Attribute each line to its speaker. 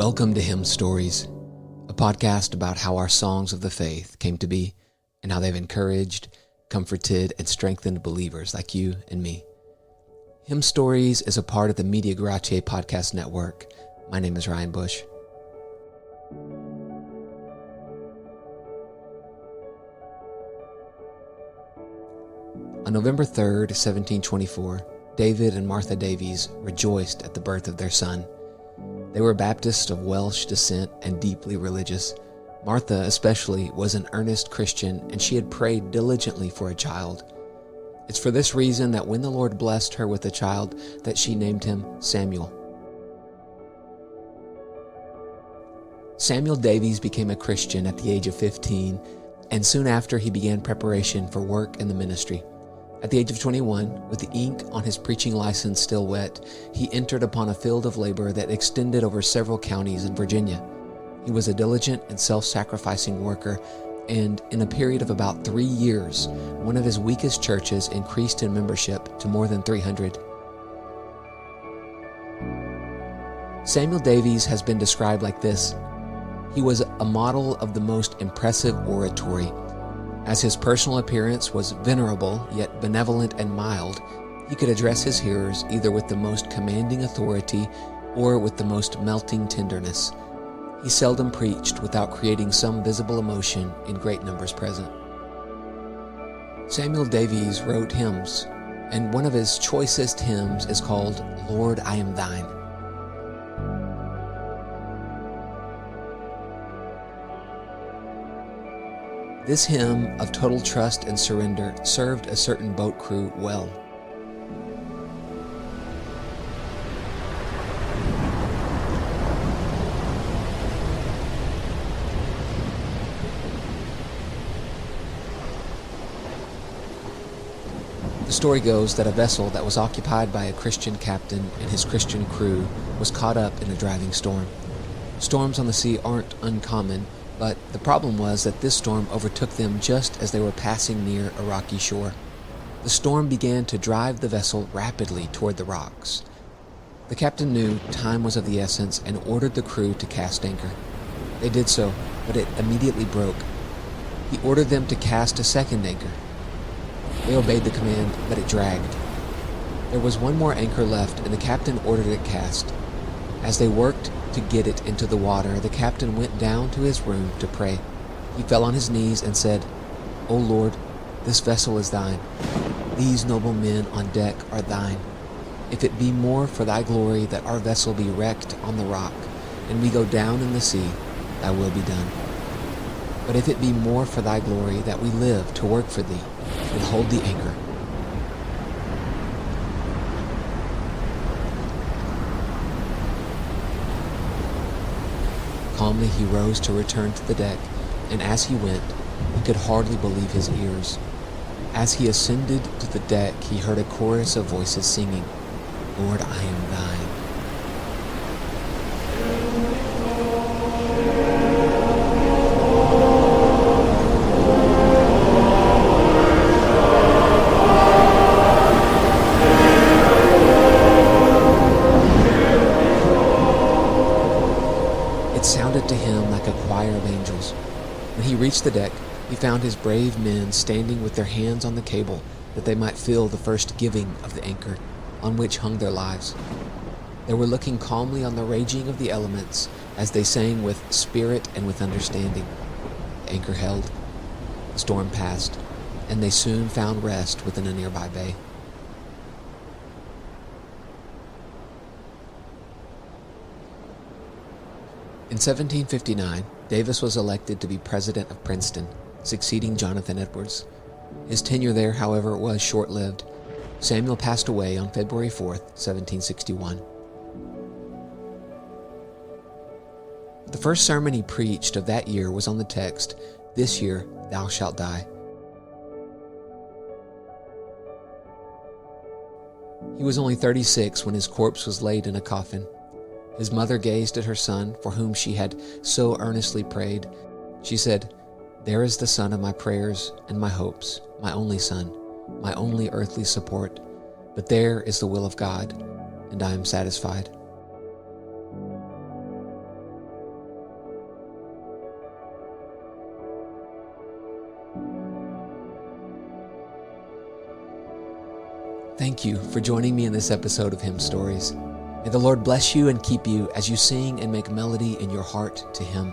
Speaker 1: Welcome to Hymn Stories, a podcast about how our songs of the faith came to be and how they've encouraged, comforted, and strengthened believers like you and me. Hymn Stories is a part of the Media Grazie podcast network. My name is Ryan Bush. On November 3rd, 1724, David and Martha Davies rejoiced at the birth of their son. They were Baptists of Welsh descent and deeply religious. Martha especially was an earnest Christian, and she had prayed diligently for a child. It's for this reason that when the Lord blessed her with a child, that she named him Samuel. Samuel Davies became a Christian at the age of 15, and soon after he began preparation for work in the ministry. At the age of 21, with the ink on his preaching license still wet, he entered upon a field of labor that extended over several counties in Virginia. He was a diligent and self-sacrificing worker, and in a period of about 3 years, one of his weakest churches increased in membership to more than 300. Samuel Davies has been described like this: he was a model of the most impressive oratory. As his personal appearance was venerable, yet benevolent and mild, he could address his hearers either with the most commanding authority or with the most melting tenderness. He seldom preached without creating some visible emotion in great numbers present. Samuel Davies wrote hymns, and one of his choicest hymns is called "Lord, I Am Thine." This hymn of total trust and surrender served a certain boat crew well. The story goes that a vessel that was occupied by a Christian captain and his Christian crew was caught up in a driving storm. Storms on the sea aren't uncommon, but the problem was that this storm overtook them just as they were passing near a rocky shore. The storm began to drive the vessel rapidly toward the rocks. The captain knew time was of the essence and ordered the crew to cast anchor. They did so, but it immediately broke. He ordered them to cast a second anchor. They obeyed the command, but it dragged. There was one more anchor left, and the captain ordered it cast. As they worked to get it into the water, the captain went down to his room to pray. He fell on his knees and said, "O Lord, this vessel is thine. These noble men on deck are thine. If it be more for thy glory that our vessel be wrecked on the rock, and we go down in the sea, thy will be done. But if it be more for thy glory that we live to work for thee, then hold the anchor." Calmly he rose to return to the deck, and as he went, he could hardly believe his ears. As he ascended to the deck, he heard a chorus of voices singing, "Lord, I am thine." Sounded to him like a choir of angels. When he reached the deck, he found his brave men standing with their hands on the cable that they might feel the first giving of the anchor, on which hung their lives. They were looking calmly on the raging of the elements as they sang with spirit and with understanding. The anchor held, the storm passed, and they soon found rest within a nearby bay. In 1759, Davis was elected to be president of Princeton, succeeding Jonathan Edwards. His tenure there, however, was short-lived. Samuel passed away on February 4th, 1761. The first sermon he preached of that year was on the text, "This year thou shalt die." He was only 36 when his corpse was laid in a coffin. His mother gazed at her son, for whom she had so earnestly prayed. She said, "There is the son of my prayers and my hopes, my only son, my only earthly support. But there is the will of God, and I am satisfied." Thank you for joining me in this episode of Hymn Stories. May the Lord bless you and keep you as you sing and make melody in your heart to Him.